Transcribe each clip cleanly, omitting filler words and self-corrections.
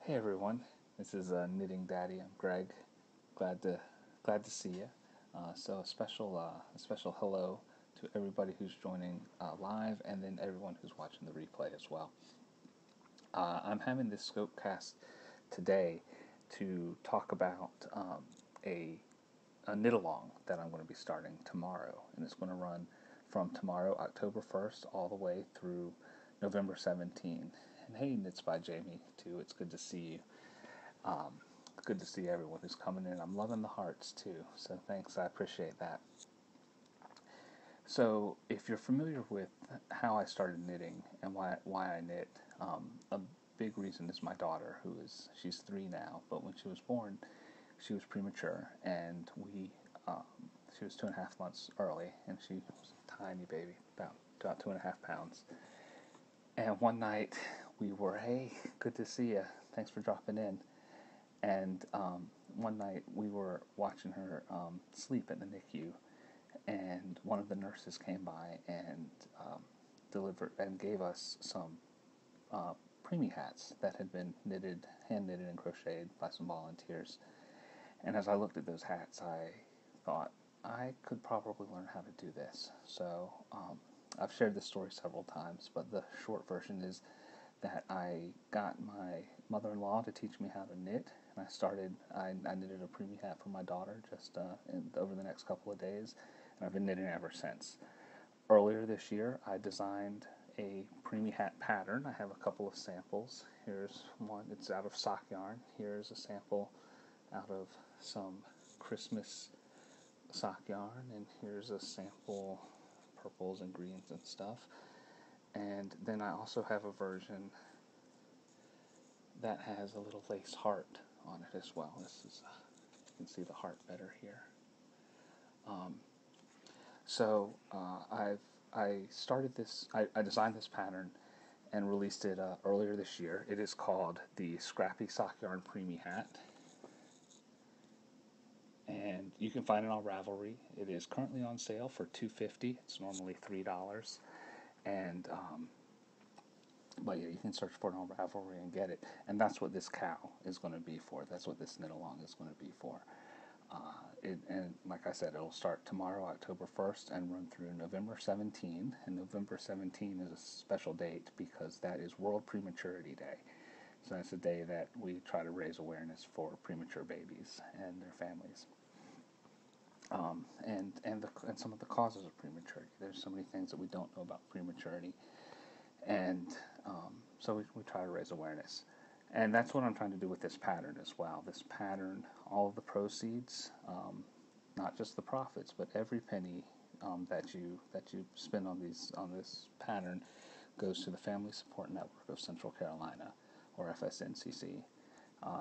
Hey everyone, this is Knitting Daddy. I'm Greg. Glad to glad to see you. So a special hello to everybody who's joining live, and then everyone who's watching the replay as well. I'm having this Scopecast today to talk about a knit along that I'm going to be starting tomorrow, and it's going to run from tomorrow, October 1st, all the way through November 17th. And hey, Knits by Jamie too. It's good to see you. Good to see everyone who's coming in. I'm loving the hearts too, so thanks. I appreciate that. So, if you're familiar with how I started knitting and why I knit, a big reason is my daughter, she's 3 now, but when she was born, she was premature, and she was 2.5 months early, and she was a tiny baby, about 2.5 pounds. And one night we were, hey, good to see you. Thanks for dropping in. And one night we were watching her sleep in the NICU, and one of the nurses came by and delivered and gave us some preemie hats that had been hand knitted and crocheted by some volunteers. And as I looked at those hats, I thought I could probably learn how to do this. So I've shared this story several times, but the short version is that I got my mother-in-law to teach me how to knit, and I knitted a preemie hat for my daughter just over the next couple of days, and I've been knitting ever since. Earlier this year, I designed a preemie hat pattern. I have a couple of samples. Here's one. It's out of sock yarn. Here's a sample out of some Christmas sock yarn, and here's a sample purples and greens and stuff. And then I also have a version that has a little lace heart on it as well. This is you can see the heart better here. I started this. I designed this pattern and released it earlier this year. It is called the Scrappy Sock Yarn Preemie Hat, and you can find it on Ravelry. It is currently on sale for $2.50. It's normally $3, and but yeah, you can search for it on Ravelry and get it. And that's what this cow is going to be for. That's what this knit along is going to be for. And like I said, it'll start tomorrow, October 1st, and run through November 17th. And November 17th is a special date because that is World Prematurity Day. So that's a day that we try to raise awareness for premature babies and their families. And some of the causes of prematurity. There's so many things that we don't know about prematurity. And so we try to raise awareness. And that's what I'm trying to do with this pattern as well. This pattern, all of the proceeds, not just the profits, but every penny that you spend on this pattern goes to the Family Support Network of Central Carolina, or FSNCC.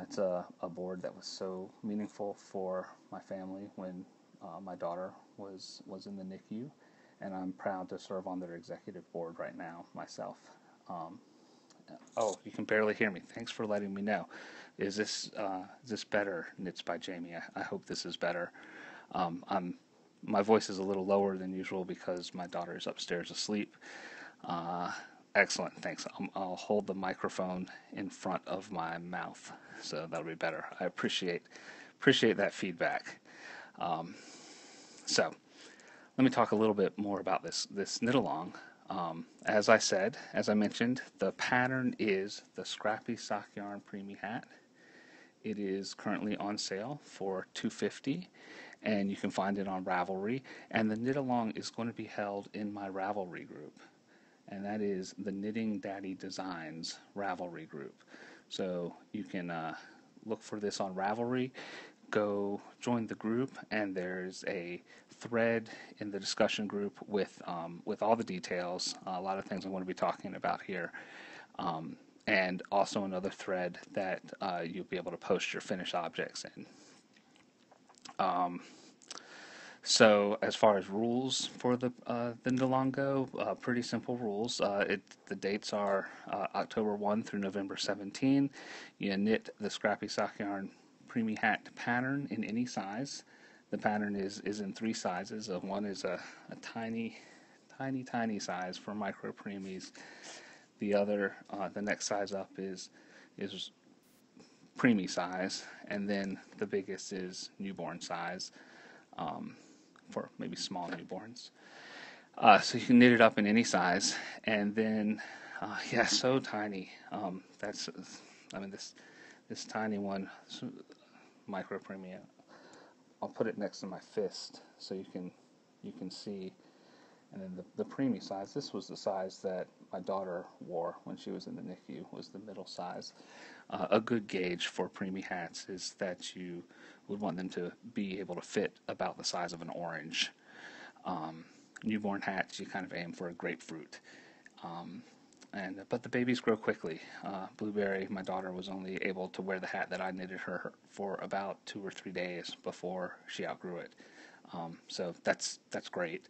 It's a board that was so meaningful for my family when my daughter was in the NICU, and I'm proud to serve on their executive board right now myself. Oh, you can barely hear me. Thanks for letting me know. Is this better, Knits by Jamie? I hope this is better. My voice is a little lower than usual because my daughter is upstairs asleep. Excellent, thanks. I'll hold the microphone in front of my mouth, so that'll be better. I appreciate that feedback. So let me talk a little bit more about this knit along. As I mentioned, the pattern is the Scrappy Sock Yarn Preemie Hat. It is currently on sale for $2.50, and you can find it on Ravelry. And the knit along is going to be held in my Ravelry group, and that is the Knitting Daddy Designs Ravelry group. So you can look for this on Ravelry. Go join the group, and there's a thread in the discussion group with all the details, a lot of things I'm going to be talking about here, and also another thread that you'll be able to post your finished objects in. So as far as rules for the knit along go, pretty simple rules. The dates are October 1 through November 17. You knit the Scrappy Sock Yarn Preemie Hat pattern in any size. The pattern is in 3 sizes. One is a tiny size for micro preemies. The other, the next size up is preemie size, and then the biggest is newborn size, for maybe small newborns. So you can knit it up in any size, and then yeah, so tiny. That's I mean this tiny one, micro preemie. I'll put it next to my fist so you can see. And then the preemie size, this was the size that my daughter wore when she was in the NICU, was the middle size. A good gauge for preemie hats is that you would want them to be able to fit about the size of an orange. Newborn hats, you kind of aim for a grapefruit. But the babies grow quickly. Blueberry, my daughter, was only able to wear the hat that I knitted her for about 2 or 3 days before she outgrew it. So that's great.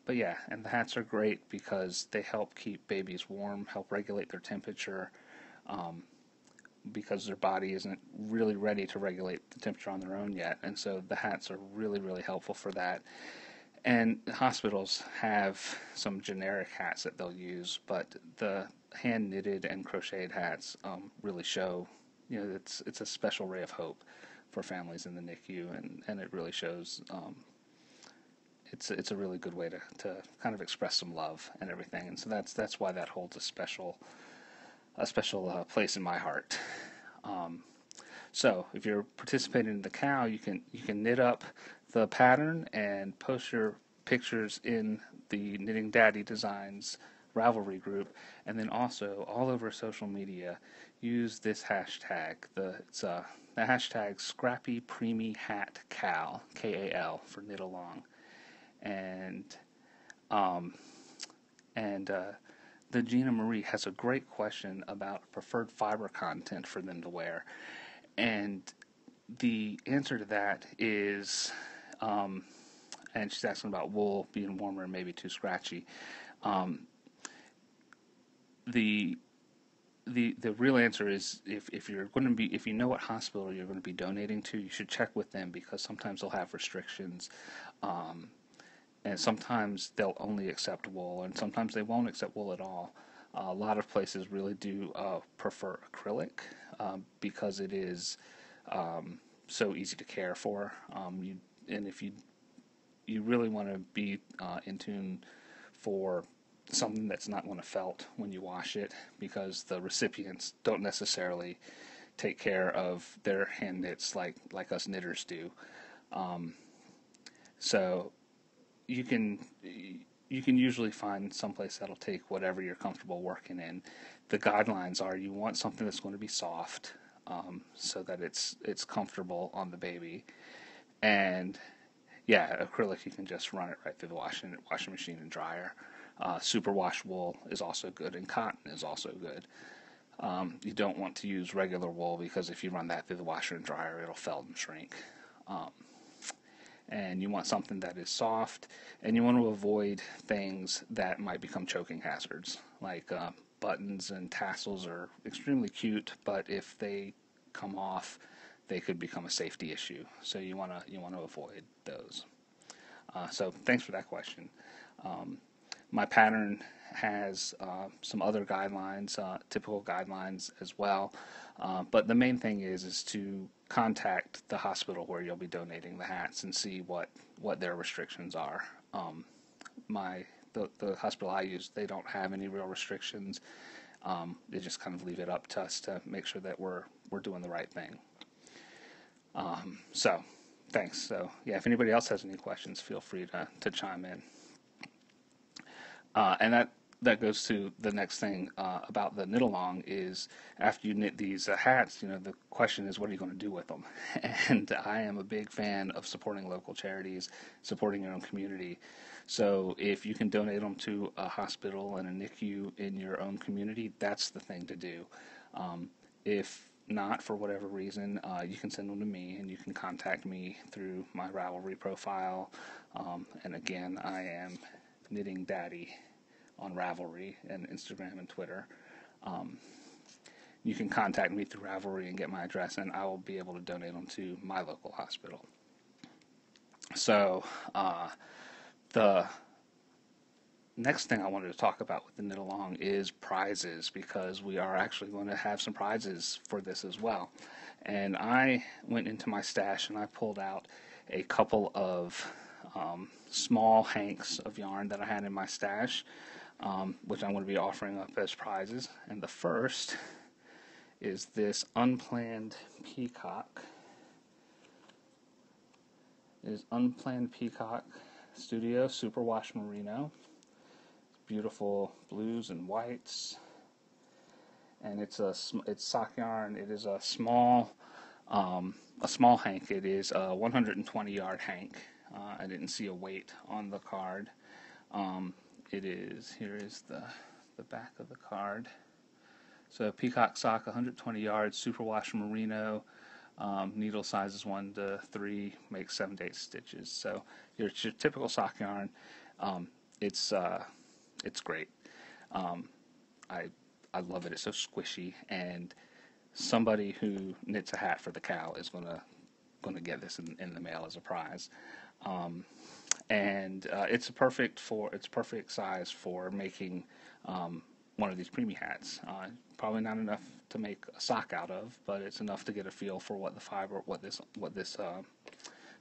But yeah, and the hats are great because they help keep babies warm, help regulate their temperature, because their body isn't really ready to regulate the temperature on their own yet. And so the hats are really, really helpful for that. And hospitals have some generic hats that they'll use, but the hand knitted and crocheted hats really show, it's a special ray of hope for families in the NICU, and it really shows. It's a really good way to kind of express some love and everything, and so that's why that holds a special place in my heart. So if you're participating in the cow, you can knit up the pattern and post your pictures in the Knitting Daddy Designs Ravelry group, and then also all over social media, use this hashtag. The hashtag Scrappy Preemie Hat Cal, KAL, for knit along, and the Gina Marie has a great question about preferred fiber content for them to wear. And the answer to that is, and she's asking about wool being warmer and maybe too scratchy. The real answer is if you know what hospital you're going to be donating to, you should check with them, because sometimes they'll have restrictions, and sometimes they'll only accept wool, and sometimes they won't accept wool at all. A lot of places really do prefer acrylic, because it is so easy to care for. And if you really want to be in tune for something that's not going to felt when you wash it, because the recipients don't necessarily take care of their hand knits like us knitters do. So you can usually find someplace that'll take whatever you're comfortable working in. The guidelines are you want something that's going to be soft, so that it's comfortable on the baby. And yeah, acrylic, you can just run it right through the washing machine and dryer. Superwash wool is also good, and cotton is also good. You don't want to use regular wool, because if you run that through the washer and dryer, it'll felt and shrink. And you want something that is soft, and you want to avoid things that might become choking hazards, like buttons and tassels are extremely cute, but if they come off, they could become a safety issue. So you want to avoid those. So thanks for that question. My pattern has some other guidelines, typical guidelines as well, but the main thing is to contact the hospital where you'll be donating the hats and see what their restrictions are. The hospital I use, they don't have any real restrictions. They just kind of leave it up to us to make sure that we're doing the right thing. So thanks. So yeah, if anybody else has any questions, feel free to chime in. And that goes to the next thing about the knit along is, after you knit these hats, the question is, what are you going to do with them? And I am a big fan of supporting local charities, supporting your own community. So if you can donate them to a hospital and a NICU in your own community, that's the thing to do. If not, for whatever reason, you can send them to me, and you can contact me through my Ravelry profile. And again, I am Knitting Daddy on Ravelry and Instagram and Twitter. You can contact me through Ravelry and get my address, and I will be able to donate them to my local hospital. So the next thing I wanted to talk about with the knit along is prizes, because we are actually going to have some prizes for this as well. And I went into my stash and I pulled out a couple of small hanks of yarn that I had in my stash, which I'm going to be offering up as prizes. And the first is this Unplanned Peacock. It is Unplanned Peacock Studio Superwash Merino. Beautiful blues and whites, and it's sock yarn. It is a small hank. It is a 120 yard hank. I didn't see a weight on the card. It is, here is the back of the card. So peacock sock, 120 yards, superwash merino. Needle sizes 1 to 3, makes 7 to 8 stitches. So your typical sock yarn. It's great. I love it. It's so squishy, and somebody who knits a hat for the cow is gonna get this in the mail as a prize. It's perfect size for making one of these preemie hats. Probably not enough to make a sock out of, but it's enough to get a feel for what this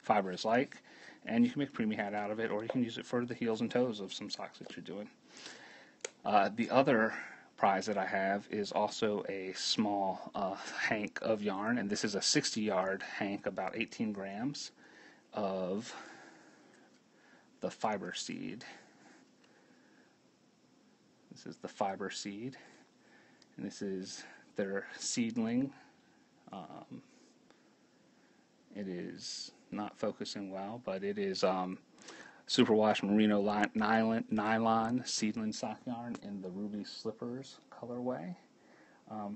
fiber is like. And you can make a preemie hat out of it, or you can use it for the heels and toes of some socks that you're doing. The other prize that I have is also a small hank of yarn, and this is a 60 yard hank, about 18 grams of the fiber seed. This is the fiber seed, and this is their seedling. It is not focusing well, but it is superwash merino nylon seedling sock yarn in the Ruby Slippers colorway.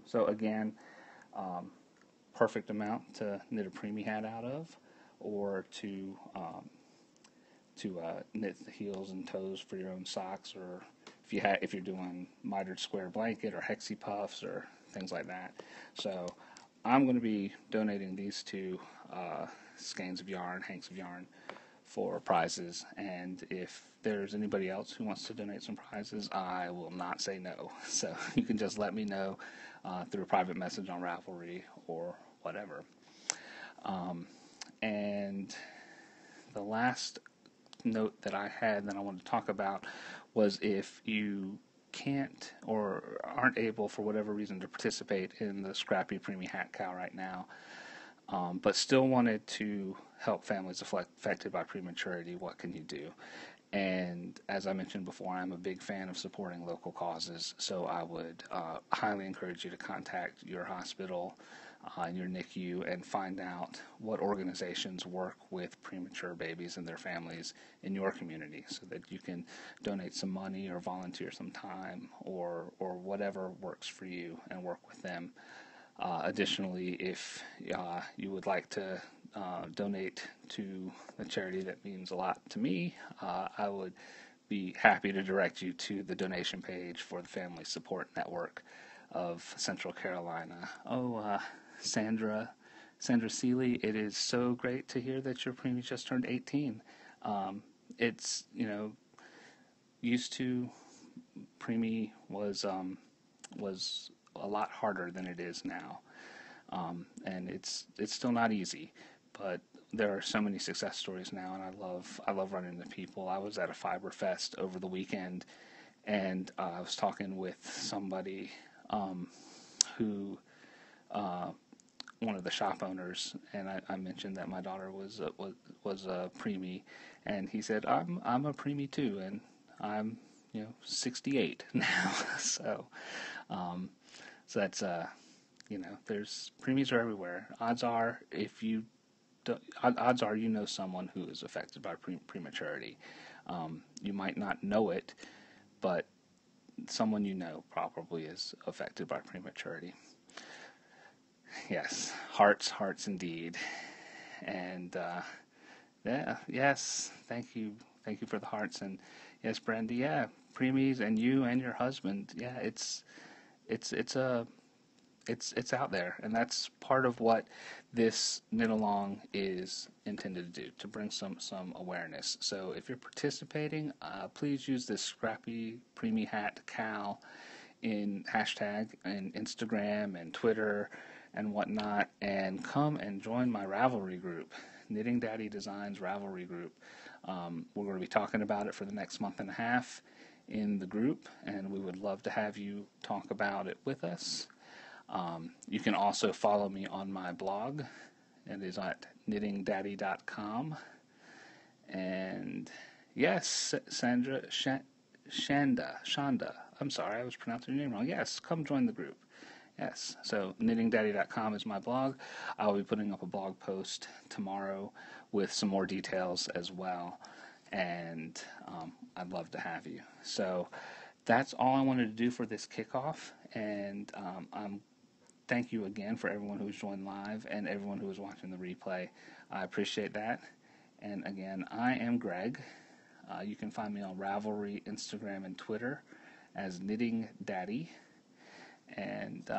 So again, perfect amount to knit a preemie hat out of, or to knit the heels and toes for your own socks, or if you're doing mitered square blanket or hexie puffs or things like that. So I'm going to be donating these two skeins of yarn, hanks of yarn, for prizes, and if there's anybody else who wants to donate some prizes, I will not say no. So you can just let me know through a private message on Ravelry or whatever. And the last note that I had that I wanted to talk about was, if you can't or aren't able for whatever reason to participate in the Scrappy Preemie Hat Cow right now, but still wanted to help families affected by prematurity, what can you do? And as I mentioned before, I'm a big fan of supporting local causes, so I would highly encourage you to contact your hospital and your NICU and find out what organizations work with premature babies and their families in your community, so that you can donate some money or volunteer some time or whatever works for you and work with them. Additionally, if you would like to donate to a charity that means a lot to me, I would be happy to direct you to the donation page for the Family Support Network of Central Carolina. Sandra Seeley, it is so great to hear that your preemie just turned 18. It's, used to, preemie was a lot harder than it is now, and it's still not easy, but there are so many success stories now, and I love running into people. I was at a Fiber Fest over the weekend, and I was talking with somebody who one of the shop owners, and I mentioned that my daughter was a preemie, and he said, I'm a preemie too, and I'm 68 now. So that's there's preemies are everywhere. Odds are you know someone who is affected by prematurity. You might not know it, but someone you know probably is affected by prematurity. Yes, hearts indeed. And yes, thank you for the hearts. And yes, Brandy, yeah, preemies and you and your husband, yeah, it's a it's out there, and that's part of what this knit along is intended to do, to bring some awareness. So if you're participating, please use this Scrappy Preemie Hat Cal in hashtag in Instagram and Twitter and whatnot, and come and join my Ravelry group, Knitting Daddy Designs Ravelry group. We're going to be talking about it for the next month and a half in the group, and we would love to have you talk about it with us. You can also follow me on my blog. It is at knittingdaddy.com. And yes, Shanda. I'm sorry, I was pronouncing your name wrong. Yes, come join the group. Yes, so knittingdaddy.com is my blog. I'll be putting up a blog post tomorrow with some more details as well. And I'd love to have you. So that's all I wanted to do for this kickoff. And thank you again for everyone who's joined live and everyone who is watching the replay. I appreciate that. And again, I am Greg. You can find me on Ravelry, Instagram, and Twitter as Knitting Daddy. And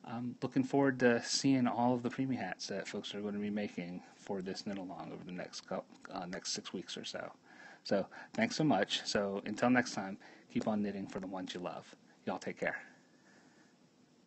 I'm looking forward to seeing all of the Preemie hats that folks are going to be making for this knit along over the next 6 weeks or so. So thanks so much. So until next time, keep on knitting for the ones you love. Y'all take care.